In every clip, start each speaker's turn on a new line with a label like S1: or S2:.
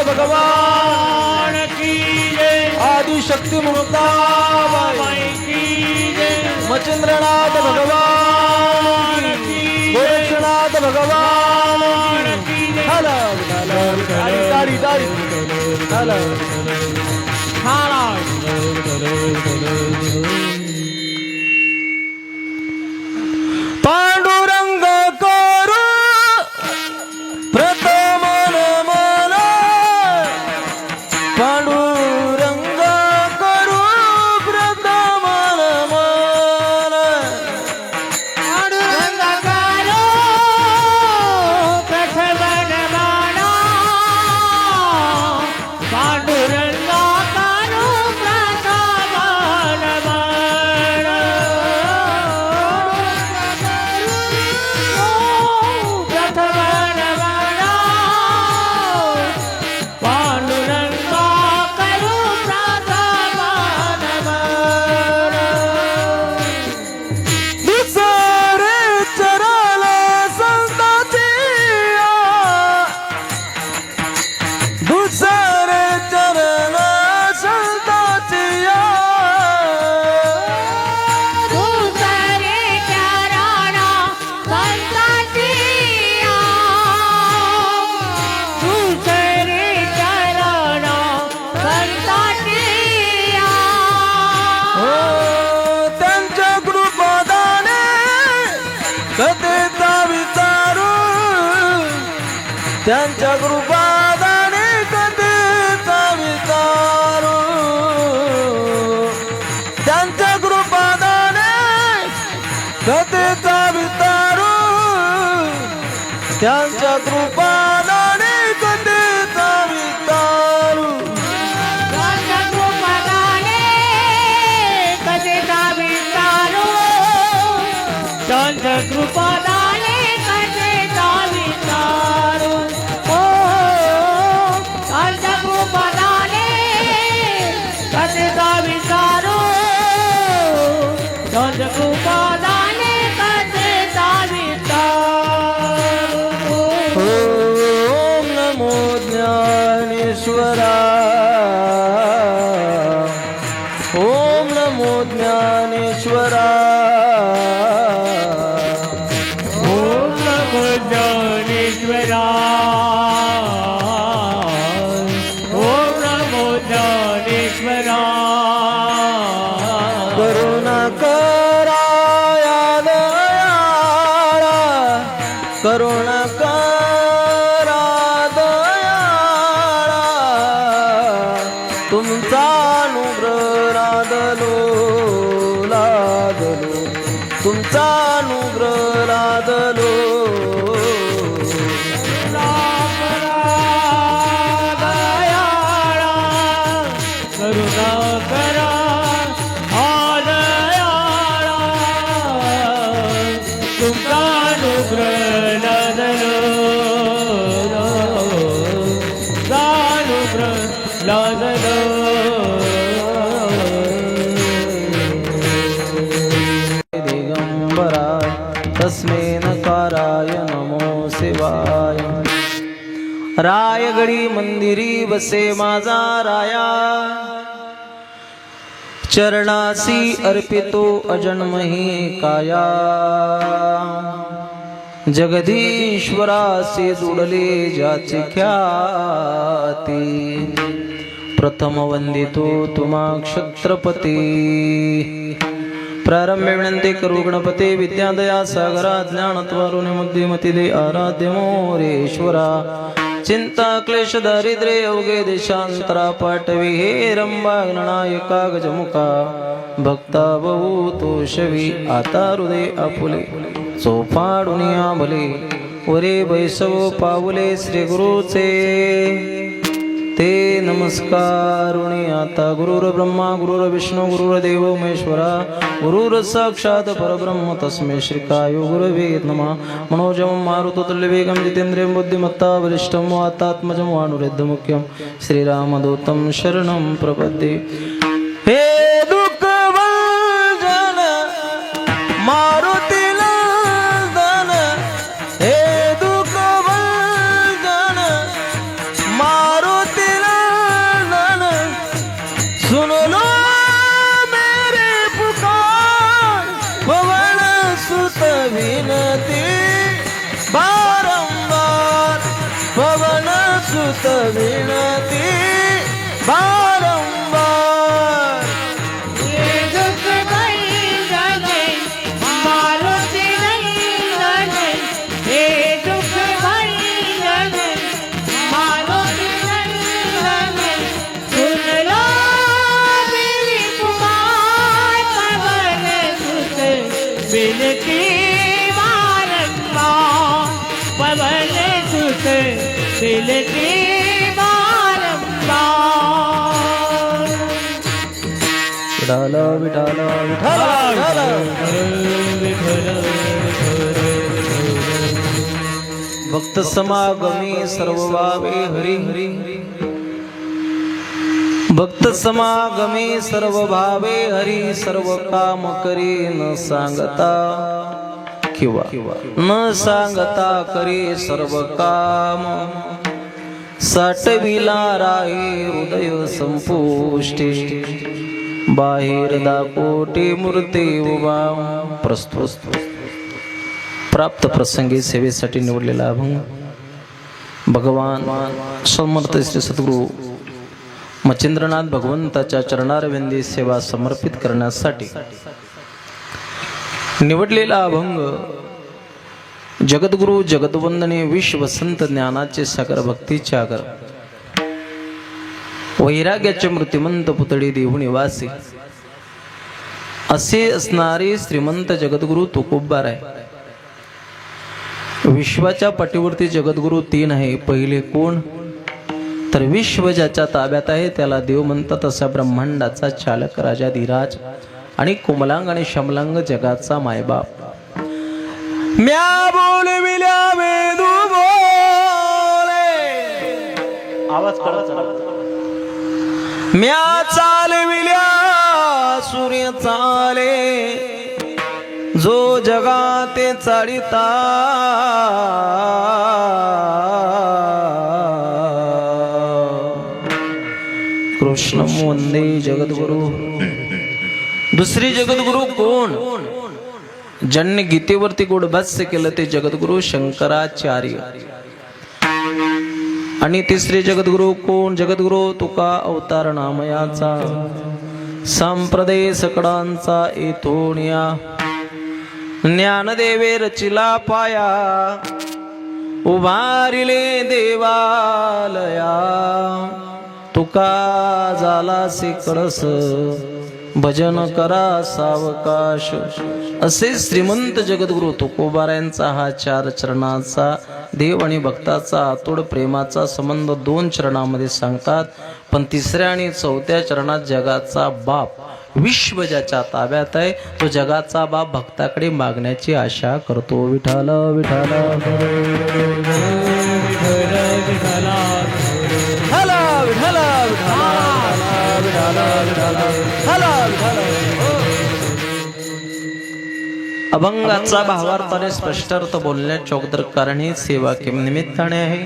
S1: भगवान की जय। आदिशक्ती मुक्ताबाई की जय। मच्छिंद्रनाथ भगवान की जय। गोरक्षनाथ भगवान की जय। हला तारी तारी हला पांडुरंग करू प्रथम नमन पांडुरंग करू प्रथम नमन
S2: पांडुरंग करू प्रथम नमन पांडुरंग करू प्रथम नमन प्रथम नमन पांडुरंग करू प्रथम नमन
S1: दुसरे चरण संताची दुसरे चरण संताची
S2: दुसरे चरण संताची दुसरे चरण संताची
S1: हो त्यांच्या कृपादाने कथेचा विचारू त्यांच्या कृपादाने कथेचा विचारू त्यांच्या कृपादाने कथेचा विचारू त्यांच्या कृपादाने कथेचा विचारू
S2: कृपदाने कथेचा विचारू त्यांच्या कृपदाने कथेचा विचारू हो त्यांच्या कृपदाने कथेचा विचारू त्यांच्या कृपदाने कथेचा विचारू
S1: ओम नमो ज्ञानेश्वरा ओम नमो ज्ञानेश्वरा
S2: ओम नमो ज्ञानेश्वरा ओम नमो ज्ञानेश्वरा
S1: करुणा कराया दयाळा करुणा करा दयाळा तुमचा अनुग्रह लादलो लादलो तुमचा अनुग्रह लादलो
S2: दयाळा करुणा करा दयाळा तुमचा अनुग्रह लादलो अनुग्रह लादलो
S1: दिगंबराय तस्मै नकाराय नमो शिवाय रायगडी मंदिरी बसे माझा राया चरणासी अर्पितो अजन्मही काया जगदीश्वरासे जुडले ज्याची ख्याती प्रथम वंदितो तुम्हा क्षत्रपती प्रारंभे विनंती करू गणपती विद्यादया सागरा ज्ञानत्वरुणी बुद्धिमती दे आराध्य मोरेश्वरा चिंता क्लेश दारिद्र्य अवघे देशांतरा पाठवी हे रंबा गणनायका गजमुखा भक्ता बहु तोषवी आता हृदय आपुले चोपाडुनिया भले वरे वैसव पावले श्री गुरुचे ते नमस्कारुणी आता गुरुर ब्रह्मा गुरुर विष्णू गुरुर देव महेश्वरा गुरुर साक्षात परब्रह्म तस्मै श्रीकायो गुरवे नमः मनोजम मारुततुल्यवेगं जितेन्द्रियं बुद्धिमत्ता वरिष्ठं वातात्मजं वानुरेद्ध मुख्यं श्रीरामदूतं शरणं प्रपद्ये हे दुःखभंजन मारुती नंदन हे दुःखभंजन मारुती सुत विनती बारंबार
S2: हे दुःख भंजने मारुती नंदने हे दुःख भंजने मारुती नंदने सुनलो मेरी पुकार पवन सुत बिनती बारंबार पवन सुत बिनती बारंबार
S1: विठाल विठाल विठाल भक्त समागमी सर्व भावे हरी हरी भक्त समागमी सर्व भावे हरी सर्व काम करी न सांगता किंवा न सांगता करी सर्व काम साठविला राही हृदय संपुष्टी बाहेर दापोटी मूर्ती उभा प्रस्तुत प्राप्त प्रसंगी सेवेसाठी निवडलेला अभंग भगवान समर्थ श्री सद्गुरु मच्छिंद्रनाथ भगवंताच्या चरणारविंदी सेवा समर्पित करण्यासाठी निवडलेला अभंग जगद्गुरु जगद्वंदने विश्वसंत ज्ञानाचे सागर भक्तीचे आगर वैराग्याचे मूर्तिमंत पुतळी देहू निवासी असे असणारे श्रीमंत जगद्गुरु तुकोबार आहे. विश्वाच्या पाठीवरती जगद्गुरु तीन आहे. पहिले कोण तर विश्व ज्याच्या ताब्यात आहे त्याला देव म्हणतात. असा ब्रह्मांडाचा चालक राजा धीराज आणि कोमलांग आणि शमलांग जगाचा मायबाप. म्या बोलविल्या वेदू बोले आवाज कळत म्या चालविल्या सूर्य चाले जो जगाते चालिता कृष्ण वंदे जगद्गुरु. दुसरी जगद्गुरु कोण ज्यांनी गीतेवरती गोडभास्य केलं ते जगद्गुरु शंकराचार्य. आणि तिसरे जगद्गुरु कोण जगद्गुरु तुका अवतार नामयाचा संप्रदेय सकडांचा येथोनिया ज्ञानदेवे रचिला पाया उभारिले देवालया तुका झाला कळस भजन करा सावकाश. असे श्रीमंत जगद्गुरु तुकोबारायांचा हा चार चरणाचा देव आणि भक्ताचा अतोड प्रेमाचा संबंध दोन चरणामध्ये सांगतात. पण तिसऱ्या आणि चौथ्या चरणात जगाचा बाप विश्व ज्याच्या ताब्यात आहे तो जगाचा बाप भक्ताकडे मागण्याची आशा करतो. विठाल विठाल अभंगाचा भावार्थाने स्पष्टार्थ बोलण्याचे अगोदर कारण ही सेवा किम निमित्ताने आहे.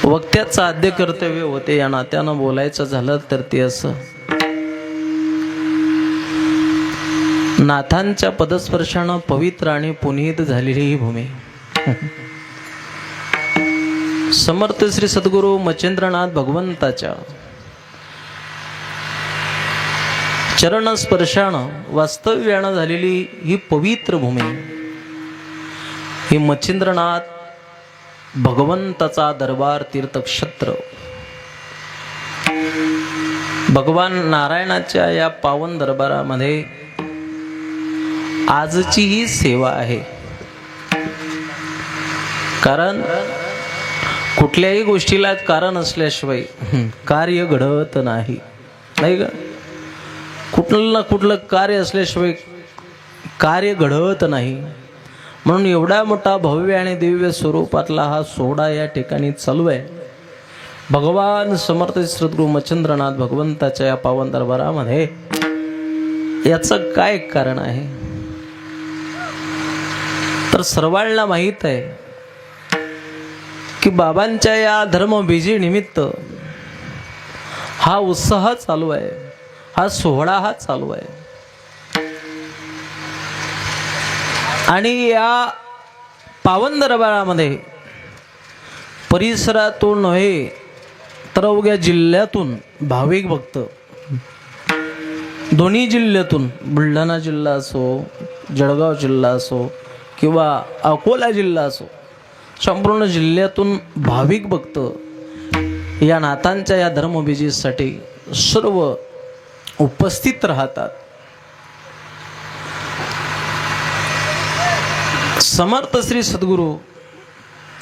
S1: वक्त्याचं आद्य कर्तव्य होते या नात्यानं बोलायचं झालं तर ते असं नाथांच्या पदस्पर्शानं पवित्र आणि पुनीत झालेली ही भूमी समर्थ श्री सद्गुरु मच्छिंद्रनाथ भगवंताच्या चरण स्पर्शानं वास्तव्यानं झालेली ही पवित्र भूमी ही मच्छिंद्रनाथ भगवंताचा दरबार तीर्थक्षेत्र. भगवान नारायणाच्या या पावन दरबारामध्ये आजची ही सेवा आहे. कारण कुठल्याही गोष्टीला कारण असल्याशिवाय कार्य घडत नाही, नाही का? कुठलं ना कुठलं कार्य असल्याशिवाय कार्य घडत नाही. म्हणून एवढा मोठा भव्य आणि दिव्य स्वरूपातला हा सोहळा या ठिकाणी चालू आहे. भगवान समर्थ सद्गुरु मच्छिंद्रनाथ भगवंताच्या या पावन दरबारामध्ये याचं काय कारण आहे तर सर्वांना माहीत आहे की बाबांच्या या धर्मबीजी निमित्त हा उत्साह चालू आहे, हा सोहळा हा चालू आहे. आणि या पावन दरबारामध्ये परिसरातून नव्हे तर अवघ्या जिल्ह्यातून भाविक भक्त, दोन्ही जिल्ह्यातून, बुलढाणा जिल्हा असो, जळगाव जिल्हा असो किंवा अकोला जिल्हा असो, संपूर्ण जिल्ह्यातून भाविक भक्त या नाथांच्या या धर्मविजयासाठी सर्व उपस्थित राहतात. समर्थ श्री सद्गुरू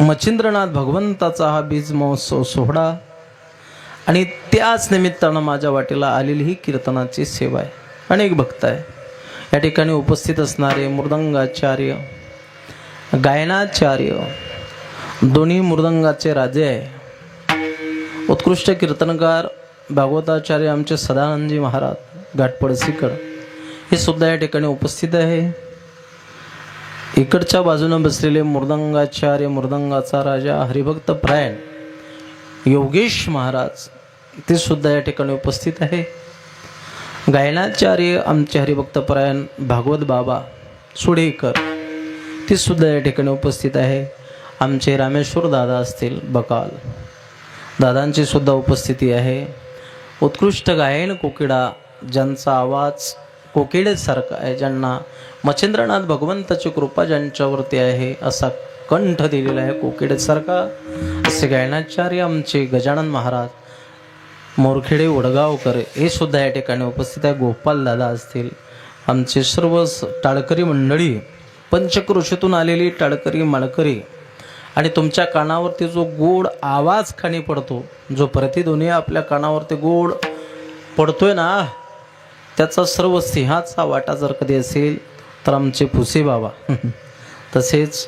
S1: मच्छिंद्रनाथ भगवंताचा हा बीज महोत्सव सोहळा आणि त्याच निमित्तानं माझ्या वाटेला आलेली ही कीर्तनाची सेवा आहे. अनेक भक्त आहे या ठिकाणी उपस्थित असणारे मृदंगाचार्य, गायनाचार्य, दोन्ही मृदंगाचे राजे आहे, उत्कृष्ट कीर्तनकार भागवताचार्य आमचे सदानंदजी महाराज घाटपळसीकर हे सुद्धा या ठिकाणी उपस्थित आहे. इकडच्या बाजूने बसलेले मृदंगाचार्य, मृदंगाचा राजा, हरिभक्त परायण योगेश महाराज ते सुद्धा या ठिकाणी उपस्थित आहे. गायनाचार्य आमचे हरिभक्त परायण भागवत बाबा सुडेकर ते सुद्धा या ठिकाणी उपस्थित आहे. आमचे रामेश्वर दादा असतील बकाल, दादांची सुद्धा उपस्थिती आहे. उत्कृष्ट गायन कोकिडा ज्यांचा आवाज कोकिडेसारखा आहे, ज्यांना मच्छिंद्रनाथ भगवंताची कृपा ज्यांच्यावरती आहे, असा कंठ दिलेला आहे कोकिडेसारखा, असे गायनाचार्य आमचे गजानन महाराज मोरखेडे वडगावकर हे सुद्धा या ठिकाणी उपस्थित आहे. गोपाल दादा असतील, आमचे सर्व टाळकरी मंडळी, पंचक्रोशीतून आलेली टाळकरी माळकरी, आणि तुमच्या कानावरती जो गोड आवाज खाली पडतो, जो प्रतिध्वनी आपल्या कानावरती गोड पडतोय ना, त्याचा सर्व सिंहाचा वाटा जर कधी असेल तर आमचे फुसे बाबा तसेच